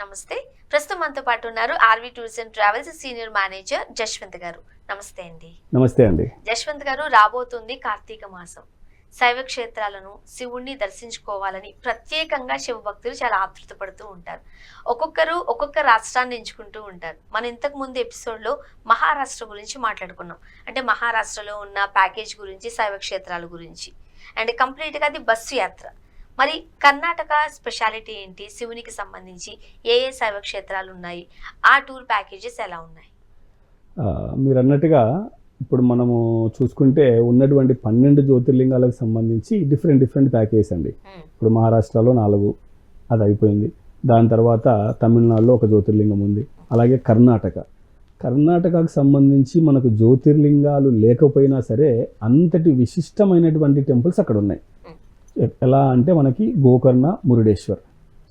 నమస్తే. ప్రస్తుతం మనతో పాటు ఉన్నారు RV tours and travels senior manager Jashwanth గారు. నమస్తే అండి. నమస్తే అండి. జశ్వంత్ గారు, రాబోతుంది కార్తీక మాసం. శైవ క్షేత్రాలను, శివుణ్ణి దర్శించుకోవాలని ప్రత్యేకంగా శివ భక్తులు చాలా ఆతృత పడుతూ ఉంటారు. ఒక్కొక్కరు ఒక్కొక్క రాష్ట్రాన్ని ఎంచుకుంటూ ఉంటారు. మనం ఇంతకు ముందు ఎపిసోడ్లో మహారాష్ట్ర గురించి మాట్లాడుకున్నాం. అంటే మహారాష్ట్రలో ఉన్న ప్యాకేజ్ గురించి, శైవ క్షేత్రాల గురించి, అండ్ కంప్లీట్గా అది బస్సు యాత్ర. మరి కర్ణాటక స్పెషాలిటీ ఏంటి? శివునికి సంబంధించి ఏ ఏ శైవ క్షేత్రాలు ఉన్నాయి? ఆ టూర్ ప్యాకేజెస్ ఎలా ఉన్నాయి? మీరు అన్నట్టుగా ఇప్పుడు మనము చూసుకుంటే ఉన్నటువంటి 12 జ్యోతిర్లింగాలకు సంబంధించి డిఫరెంట్ ప్యాకేజ్ అండి. ఇప్పుడు మహారాష్ట్రలో 4 అది అయిపోయింది. దాని తర్వాత తమిళనాడులో ఒక జ్యోతిర్లింగం ఉంది. అలాగే కర్ణాటకకు సంబంధించి మనకు జ్యోతిర్లింగాలు లేకపోయినా సరే అంతటి విశిష్టమైనటువంటి టెంపుల్స్ అక్కడ ఉన్నాయి. ఎలా అంటే మనకి గోకర్ణ, మురుడేశ్వర్,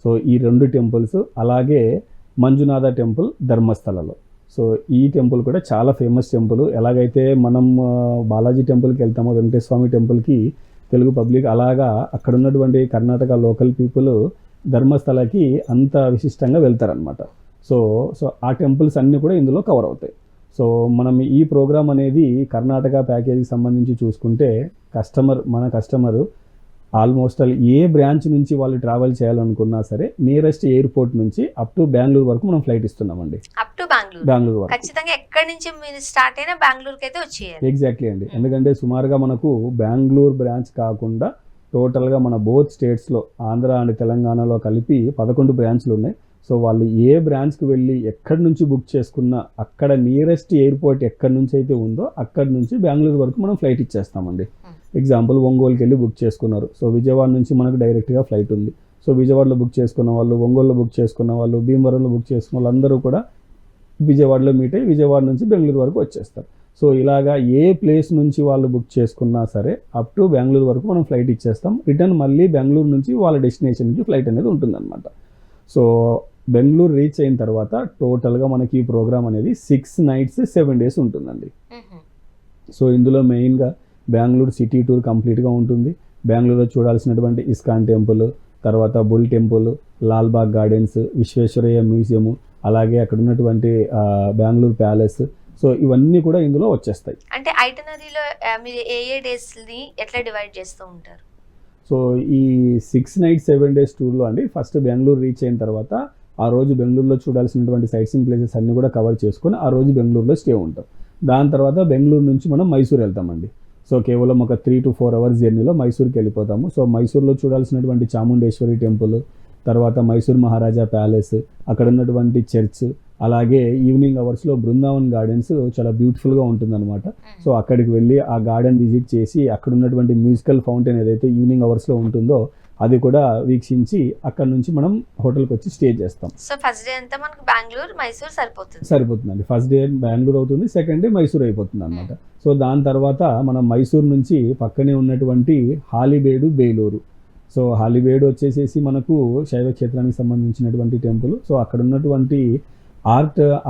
సో ఈ 2 టెంపుల్స్, అలాగే మంజునాథ టెంపుల్ ధర్మస్థలలో. సో ఈ టెంపుల్ కూడా చాలా ఫేమస్ టెంపుల్. ఎలాగైతే మనం బాలాజీ టెంపుల్కి వెళ్తామో, వెంకటేశ్వర స్వామి టెంపుల్కి తెలుగు పబ్లిక్, అలాగా అక్కడ ఉన్నటువంటి కర్ణాటక లోకల్ పీపుల్ ధర్మస్థలకి అంత విశిష్టంగా వెళ్తారనమాట. సో ఆ టెంపుల్స్ అన్నీ కూడా ఇందులో కవర్ అవుతాయి. సో మనం ఈ ప్రోగ్రామ్ అనేది కర్ణాటక ప్యాకేజీకి సంబంధించి చూసుకుంటే మన కస్టమరు ఆల్మోస్ట్ ఏ బ్రాంచ్ నుంచి వాళ్ళు ట్రావెల్ చేయాలనుకున్నా సరే నియరెస్ట్ ఎయిర్పోర్ట్ నుంచి అప్ టు బెంగళూరు వరకు మనం ఫ్లైట్ ఇస్తున్నామండి. అప్ టు బెంగళూరు వరకు ఖచ్చితంగా ఎక్కడి నుంచి మీరు స్టార్ట్ అయినా బెంగళూరుకి అయితే వచ్చేయాలి. ఎగ్జాక్ట్లీ అండి. ఎందుకంటే సుమారుగా మనకు బెంగళూరు బ్రాంచ్ కాకుండా టోటల్గా మన బోత్ స్టేట్స్లో, ఆంధ్ర అండ్ తెలంగాణలో కలిపి 11 బ్రాంచ్లు ఉన్నాయి. సో వాళ్ళు ఏ బ్రాంచ్కి వెళ్ళి ఎక్కడి నుంచి బుక్ చేసుకున్నా అక్కడ నియరెస్ట్ ఎయిర్పోర్ట్ ఎక్కడి నుంచి అయితే ఉందో అక్కడి నుంచి బెంగళూరు వరకు మనం ఫ్లైట్ ఇచ్చేస్తామండి. ఎగ్జాంపుల్ ఒంగోలుకి వెళ్ళి బుక్ చేసుకున్నారు, సో విజయవాడ నుంచి మనకు డైరెక్ట్గా ఫ్లైట్ ఉంది. సో విజయవాడలో బుక్ చేసుకున్న వాళ్ళు, ఒంగోలులో బుక్ చేసుకున్న వాళ్ళు, భీమవరంలో బుక్ చేసుకున్న వాళ్ళు అందరూ కూడా విజయవాడలో మీట్ అయ్యి విజయవాడ నుంచి బెంగళూరు వరకు వచ్చేస్తారు. సో ఇలాగా ఏ ప్లేస్ నుంచి వాళ్ళు బుక్ చేసుకున్నా సరే అప్ టు బెంగళూరు వరకు మనం ఫ్లైట్ ఇచ్చేస్తాం. రిటర్న్ మళ్ళీ బెంగళూరు నుంచి వాళ్ళ డెస్టినేషన్కి ఫ్లైట్ అనేది ఉంటుందన్నమాట. సో బెంగళూరు రీచ్ అయిన తర్వాత టోటల్గా మనకి ఈ ప్రోగ్రామ్ అనేది 6 nights 7 days ఉంటుందండి. సో ఇందులో మెయిన్గా బెంగళూరు సిటీ టూర్ కంప్లీట్గా ఉంటుంది. బెంగళూరులో చూడాల్సినటువంటి ఇస్కాన్ టెంపుల్, తర్వాత bull temple, Lalbagh gardens, Visvesvaraya museum, అలాగే అక్కడ ఉన్నటువంటి బెంగళూరు ప్యాలెస్, సో ఇవన్నీ కూడా ఇందులో వచ్చేస్తాయి. అంటే ఐటనరీలో మీరు ఏ డేస్ని ఎట్లా డివైడ్ చేస్తూ ఉంటారు? సో ఈ 6 nights 7 days టూర్లో అండి, ఫస్ట్ బెంగళూరు రీచ్ అయిన తర్వాత ఆ రోజు బెంగళూరులో చూడాల్సినటువంటి సైట్ సీయింగ్ ప్లేసెస్ అన్నీ కూడా కవర్ చేసుకొని ఆ రోజు బెంగళూరులో స్టే ఉంటాం. దాని తర్వాత బెంగళూరు నుంచి మనం మైసూర్ వెళ్తామండి. సో కేవలం ఒక 3 to 4 hours జర్నీలో మైసూర్కి వెళ్ళిపోతాము. సో మైసూర్లో చూడాల్సినటువంటి చాముండేశ్వరి టెంపుల్, తర్వాత మైసూర్ మహారాజా ప్యాలెస్, అక్కడ ఉన్నటువంటి చర్చ్, అలాగే ఈవినింగ్ అవర్స్లో బృందావన్ గార్డెన్స్ చాలా బ్యూటిఫుల్గా ఉంటుందన్నమాట. సో అక్కడికి వెళ్ళి ఆ గార్డెన్ విజిట్ చేసి అక్కడ ఉన్నటువంటి మ్యూజికల్ ఫౌంటైన్ ఏదైతే ఈవినింగ్ అవర్స్లో ఉంటుందో అది కూడా వీక్షించి అక్కడ నుంచి మనం హోటల్కి వచ్చి స్టే చేస్తాం. సో ఫస్ట్ డే అంతా మనకు బెంగళూరు, మైసూర్ సరిపోతుందండి. ఫస్ట్ డే బెంగళూరు అవుతుంది, సెకండ్ డే మైసూర్ అయిపోతుంది అనమాట. సో దాని తర్వాత మనం మైసూర్ నుంచి పక్కనే ఉన్నటువంటి హాలిబేడు, బేలూరు. సో హాలిబేడు వచ్చేసేసి మనకు శైవ క్షేత్రానికి సంబంధించినటువంటి టెంపుల్. సో అక్కడ ఉన్నటువంటి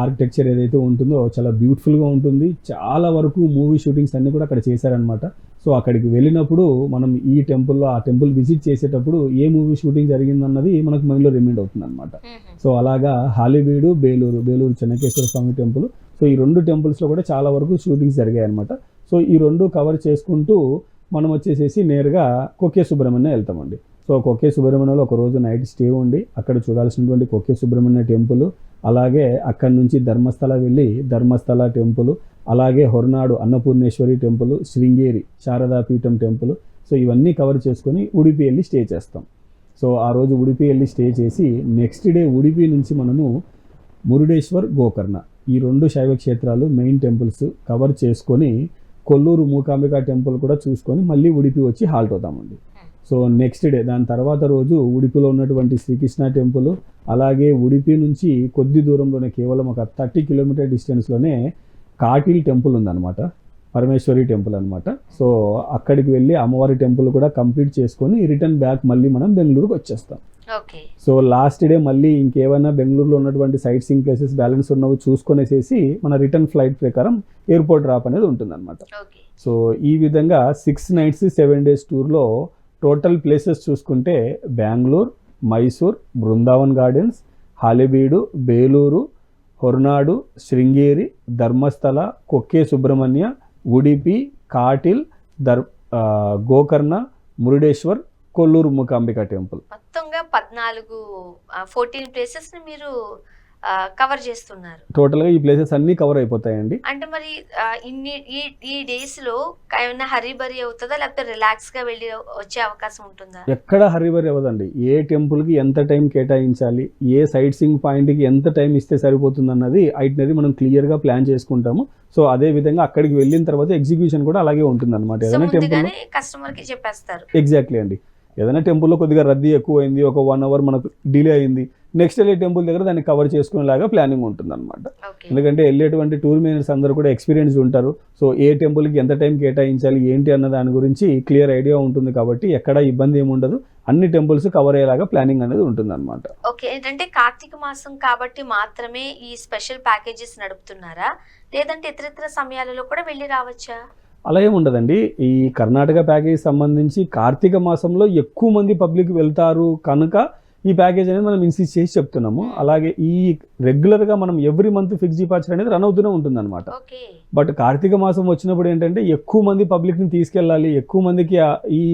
ఆర్కిటెక్చర్ ఏదైతే ఉంటుందో చాలా బ్యూటిఫుల్గా ఉంటుంది. చాలా వరకు మూవీ షూటింగ్స్ అన్నీ కూడా అక్కడ చేశారనమాట. సో అక్కడికి వెళ్ళినప్పుడు మనం ఈ టెంపుల్లో ఆ టెంపుల్ విజిట్ చేసేటప్పుడు ఏ మూవీ షూటింగ్ జరిగిందన్నది మనకు మైండ్లో రిమైండ్ అవుతుంది అనమాట. సో అలాగా హాలిబేడు, బేలూరు చెన్నకేశ్వర స్వామి టెంపుల్, సో ఈ 2 టెంపుల్స్లో కూడా చాలా వరకు షూటింగ్స్ జరిగాయి అనమాట. సో ఈ 2 కవర్ చేసుకుంటూ మనం వచ్చేసేసి నేరుగా కొక్కే సుబ్రహ్మణ్యం వెళ్తామండి. సో కొక్కే సుబ్రహ్మణ్యంలో ఒక రోజు నైట్ స్టే ఉండి అక్కడ చూడాల్సినటువంటి కొక్కే సుబ్రహ్మణ్య టెంపుల్, అలాగే అక్కడి నుంచి ధర్మస్థల వెళ్ళి ధర్మస్థల టెంపుల్, అలాగే Horanadu Annapoorneshwari temple, Sringeri Sharadapeetham temple, so ఇవన్నీ కవర్ చేసుకొని ఉడిపి వెళ్ళి స్టే చేస్తాం. సో ఆ రోజు ఉడిపి వెళ్ళి స్టే చేసి నెక్స్ట్ డే ఉడిపి నుంచి మనము మురుడేశ్వర్, గోకర్ణ ఈ 2 శైవ క్షేత్రాలు మెయిన్ టెంపుల్స్ కవర్ చేసుకొని కొల్లూరు మూకాంబిక టెంపుల్ కూడా చూసుకొని మళ్ళీ ఉడిపి వచ్చి హాల్ట్ అవుతామండి. సో నెక్స్ట్ డే దాని తర్వాత రోజు ఉడిపిలో ఉన్నటువంటి శ్రీకృష్ణ టెంపుల్, అలాగే ఉడిపి నుంచి కొద్ది దూరంలోనే కేవలం ఒక 30 kilometer డిస్టెన్స్లోనే కాటిల్ టెంపుల్ ఉందన్నమాట, పరమేశ్వరి టెంపుల్ అనమాట. సో అక్కడికి వెళ్ళి అమ్మవారి టెంపుల్ కూడా కంప్లీట్ చేసుకొని రిటర్న్ బ్యాక్ మళ్ళీ మనం బెంగళూరుకి వచ్చేస్తాం. సో లాస్ట్ డే మళ్ళీ ఇంకేమైనా బెంగళూరులో ఉన్నటువంటి సైట్ సీయింగ్ ప్లేసెస్ బ్యాలెన్స్ ఉన్నవి చూసుకొనేసేసి మన రిటర్న్ ఫ్లైట్ ప్రకారం ఎయిర్పోర్ట్ డ్రాప్ అనేది ఉంటుందన్నమాట. సో ఈ విధంగా 6 nights 7 days టూర్లో టోటల్ ప్లేసెస్ చూసుకుంటే బెంగళూరు, మైసూర్, బృందావన్ గార్డెన్స్, హాలిబీడు, బేలూరు, హొర్నాడు, శృంగేరి, ధర్మస్థల, కొక్కే సుబ్రహ్మణ్య, ఉడిపి, కాటిల్, గోకర్ణ, మురుడేశ్వర్, కొల్లూరు మూకాంబిక టెంపుల్. మొత్తంగా 14 ప్లేసెస్ ని మీరు కవర్ చేస్తున్నారు. టోటల్గా ఈ ప్లేసెస్ అన్నీ కవర్ అయిపోతాయండి. అంటే మరి ఈ డేస్ లో ఏమైనా హరీబరీ అవుతుందా, లేకపోతే రిలాక్స్ గా వెళ్ళి వచ్చే అవకాశం ఉంటుందా? ఎక్కడ హరీబరీ అవ్వదండి. ఏ టెంపుల్కి ఎంత టైం కేటాయించాలి, ఏ సైట్ సీయింగ్ పాయింట్కి ఎంత టైం ఇస్తే సరిపోతుంది అన్నది ఐటినరీ మనం క్లియర్గా ప్లాన్ చేసుకుంటాము. సో అదే విధంగా అక్కడికి వెళ్ళిన తర్వాత ఎగ్జిక్యూషన్ కూడా అలాగే ఉంటుంది అనమాట. ఏదైనా టెంపుల్ కస్టమర్ కి చెప్పేస్తారు. ఎగ్జాక్ట్లీ అండి. ఏదైనా టెంపుల్లో కొద్దిగా రద్దీ ఎక్కువ అయింది, ఒక 1 hour మనకు డిలే అయింది, నెక్స్ట్ వెళ్ళే టెంపుల్ దగ్గర దాన్ని కవర్ చేసుకునేలాగా ప్లానింగ్ ఉంటుంది అనమాట. ఎందుకంటే వెళ్ళేటువంటి టూర్ మేనేజర్స్ అందరూ కూడా ఎక్స్పీరియన్స్ ఉంటారు. సో ఏ టెంపుల్కి ఎంత టైం కేటాయించాలి ఏంటి అన్న దాని గురించి క్లియర్ ఐడియా ఉంటుంది కాబట్టి ఎక్కడ ఇబ్బంది ఏమి ఉండదు. అన్ని టెంపుల్స్ కవర్ అయ్యేలాగా ప్లానింగ్ అనేది ఉంటుంది అనమాట. ఓకే, ఏంటంటే కార్తీక మాసం కాబట్టి మాత్రమే ఈ స్పెషల్ ప్యాకేజెస్ నడుపుతున్నారా, లేదంటే ఇతర సమయాలలో కూడా వెళ్ళి రావచ్చా? అలా ఏమి ఉండదండి. ఈ కర్ణాటక ప్యాకేజ్ సంబంధించి కార్తీక మాసంలో ఎక్కువ మంది పబ్లిక్ వెళ్తారు కనుక ఈ ప్యాకేజ్ అనేది మనం ఇన్సిస్ట్ చేసి చెప్తున్నాము. అలాగే ఈ రెగ్యులర్గా మనం ఎవ్రీ మంత్ ఫిక్స్ డిపార్చర్ అనేది రన్ అవుతూనే ఉంటుంది అనమాట. బట్ కార్తీక మాసం వచ్చినప్పుడు ఏంటంటే ఎక్కువ మంది పబ్లిక్ని తీసుకెళ్ళాలి, ఎక్కువ మందికి ఈ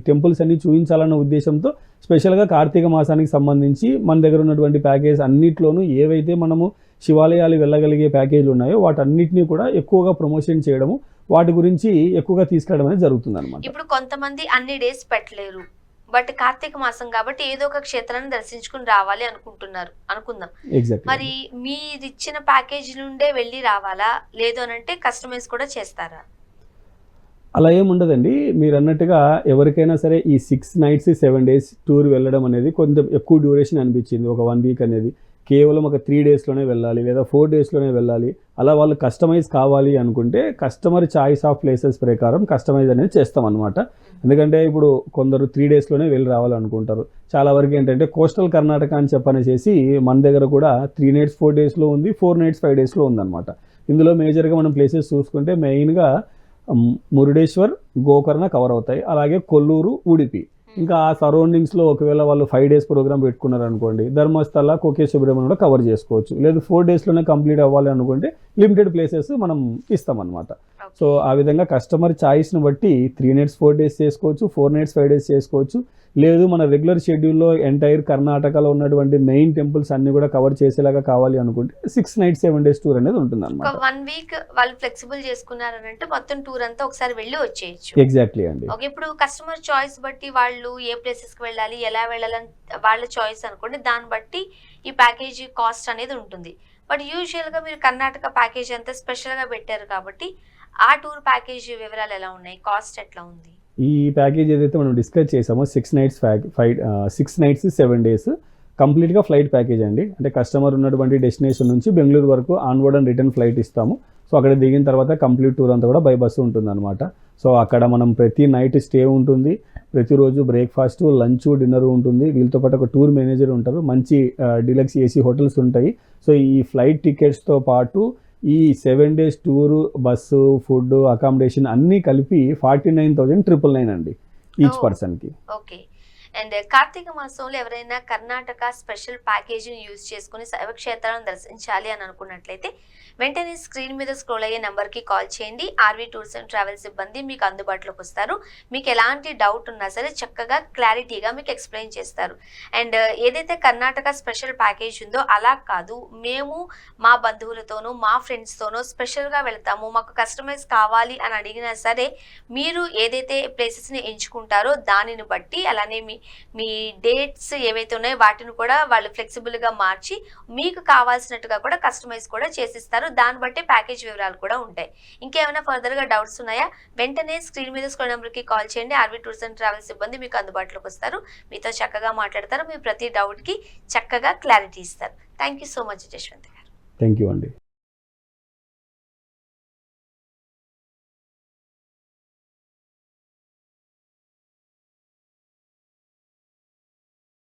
టెంపుల్స్ అన్ని చూపించాలన్న ఉద్దేశంతో స్పెషల్గా కార్తీక మాసానికి సంబంధించి మన దగ్గర ఉన్నటువంటి ప్యాకేజ్ అన్నిట్లోనూ ఏవైతే మనము శివాలయాలు వెళ్ళగలిగే ప్యాకేజీలు ఉన్నాయో వాటన్నిటిని కూడా ఎక్కువగా ప్రమోషన్ చేయడము, వాటి గురించి ఎక్కువగా తీసుకెళ్ళడం అనేది జరుగుతుంది అనమాట. ఇప్పుడు కొంతమంది అన్ని డేస్ పెట్టలేరు, బట్ కార్తీక మాసం కాబట్టి ఏదో ఒక క్షేత్రాన్ని దర్శించుకుని రావాలి అనుకుందాం. మరి మీరు ఇచ్చిన ప్యాకేజ్ నుండే వెళ్ళి రావాలా, లేదు అని అంటే కస్టమైజ్ కూడా చేస్తారా? అలా ఏముండదండి. మీరు అన్నట్టుగా ఎవరికైనా సరే ఈ 6 nights 7 days టూర్ వెళ్ళడం అనేది కొంచెం ఎక్కువ డ్యూరేషన్ అనిపించింది, ఒక 1 week అనేది కేవలం ఒక 3 daysలోనే వెళ్ళాలి లేదా 4 daysలోనే వెళ్ళాలి, అలా వాళ్ళు కస్టమైజ్ కావాలి అనుకుంటే కస్టమర్ చాయిస్ ఆఫ్ ప్లేసెస్ ప్రకారం కస్టమైజ్ అనేది చేస్తాం అనమాట. ఎందుకంటే ఇప్పుడు కొందరు 3 daysలోనే వెళ్ళి రావాలనుకుంటారు. చాలా వరకు ఏంటంటే కోస్టల్ కర్ణాటక అని చెప్పనేసి మన దగ్గర కూడా 3 nights 4 daysలో ఉంది, 4 nights 5 daysలో ఉందన్నమాట. ఇందులో మేజర్గా మనం ప్లేసెస్ చూసుకుంటే మెయిన్గా మురుడేశ్వర్, గోకర్ణ కవర్ అవుతాయి. అలాగే కొల్లూరు, ఉడిపి, ఇంకా ఆ సరౌండింగ్స్లో ఒకవేళ వాళ్ళు 5 days ప్రోగ్రామ్ పెట్టుకున్నారు అనుకోండి, ధర్మస్థల, కొక్కే సుబ్రహ్మణ్యం కూడా కవర్ చేసుకోవచ్చు. లేదు 4 daysలోనే కంప్లీట్ అవ్వాలి అనుకుంటే లిమిటెడ్ ప్లేసెస్ మనం ఇస్తామన్నమాట. సో ఆ విధంగా కస్టమర్ ఛాయిస్ని బట్టి 3 nights 4 days చేసుకోవచ్చు, 4 nights 5 days చేసుకోవచ్చు. లేదు మన రెగ్యులర్ షెడ్యూల్లో ఎంటైర్ కర్ణాటకలో ఉన్నటువంటి మెయిన్ టెంపుల్స్ అన్ని కూడా కవర్ చేసేలాగా కావాలి అనుకుంటే 6 nights 7 days టూర్ అనేది ఉంటుంది అనమాట. 1 week వాళ్ళు ఫ్లెక్సిబుల్ చేసుకున్నారంటే మొత్తం టూర్ అంతా ఒకసారి వెళ్ళి వచ్చేయచ్చు. ఎగ్జాక్ట్లీ అండి. ఓకే, ఇప్పుడు కస్టమర్ చాయిస్ బట్టి వాళ్ళు ఏ ప్లేసెస్ కి వెళ్ళాలి, ఎలా వెళ్ళాలని వాళ్ళ చాయిస్ అనుకోండి, దాన్ని బట్టి ఈ ప్యాకేజీ కాస్ట్ అనేది ఉంటుంది. బట్ యూజువల్ గా మీరు కర్ణాటక ప్యాకేజ్ అంతా స్పెషల్ గా పెట్టారు కాబట్టి ఆ టూర్ ప్యాకేజ్ వివరాలు ఎలా ఉన్నాయి, కాస్ట్ ఎట్లా ఉంది? ఈ ప్యాకేజ్ ఏదైతే మనం డిస్కస్ చేసామో 6 nights 7 days కంప్లీట్గా ఫ్లైట్ ప్యాకేజ్ అండి. అంటే కస్టమర్ ఉన్నటువంటి డెస్టినేషన్ నుంచి బెంగళూరు వరకు ఆన్వర్డ్ అండ్ రిటర్న్ ఫ్లైట్ ఇస్తాము. సో అక్కడ దిగిన తర్వాత కంప్లీట్ టూర్ అంతా కూడా బై బస్సు ఉంటుంది అనమాట. సో అక్కడ మనం ప్రతి నైట్ స్టే ఉంటుంది, ప్రతిరోజు బ్రేక్ఫాస్ట్, లంచ్, డిన్నర్ ఉంటుంది. వీళ్ళతో పాటు ఒక టూర్ మేనేజర్ ఉంటారు, మంచి డీలక్స్ ఏసీ హోటల్స్ ఉంటాయి. సో ఈ ఫ్లైట్ టికెట్స్తో పాటు ఈ 7 days tour, bus, food, accommodation అన్నీ కలిపి 49,999 అండి ఈచ్ పర్సన్కి. ఓకే, అండ్ కార్తీక మాసంలో ఎవరైనా కర్ణాటక స్పెషల్ ప్యాకేజీని యూజ్ చేసుకుని శైవక్షేత్రాలను దర్శించాలి అని అనుకున్నట్లయితే వెంటనే స్క్రీన్ మీద స్క్రోల్ అయ్యే నెంబర్కి కాల్ చేయండి. ఆర్వీ టూర్స్ అండ్ ట్రావెల్స్ సిబ్బంది మీకు అందుబాటులోకి వస్తారు. మీకు ఎలాంటి డౌట్ ఉన్నా సరే చక్కగా క్లారిటీగా మీకు ఎక్స్ప్లెయిన్ చేస్తారు. అండ్ ఏదైతే కర్ణాటక స్పెషల్ ప్యాకేజ్ ఉందో అలా కాదు, మేము మా బంధువులతోనూ మా ఫ్రెండ్స్తోనూ స్పెషల్గా వెళ్తాము, మాకు కస్టమైజ్ కావాలి అని అడిగినా సరే మీరు ఏదైతే ప్లేసెస్ని ఎంచుకుంటారో దానిని బట్టి, అలానే మీ డేట్స్ ఏవైతే ఉన్నాయో వాటిని కూడా వాళ్ళు ఫ్లెక్సిబుల్గా మార్చి మీకు కావాల్సినట్టుగా కూడా కస్టమైజ్ కూడా చేసిస్తారు. దాన్ని బట్టి ప్యాకేజ్ వివరాలు కూడా ఉంటాయి. ఇంకేమైనా ఫర్దర్గా డౌట్స్ ఉన్నాయా, వెంటనే స్క్రీన్ మీద స్క్రోల్ నెంబర్కి కాల్ చేయండి. ఆర్వీ టూర్స్ అండ్ ట్రావెల్స్ సిబ్బంది మీకు అందుబాటులోకి వస్తారు, మీతో చక్కగా మాట్లాడతారు, మీ ప్రతి డౌట్కి చక్కగా క్లారిటీ ఇస్తారు. Thank you so much Jashwanth garu. Thank you అండి.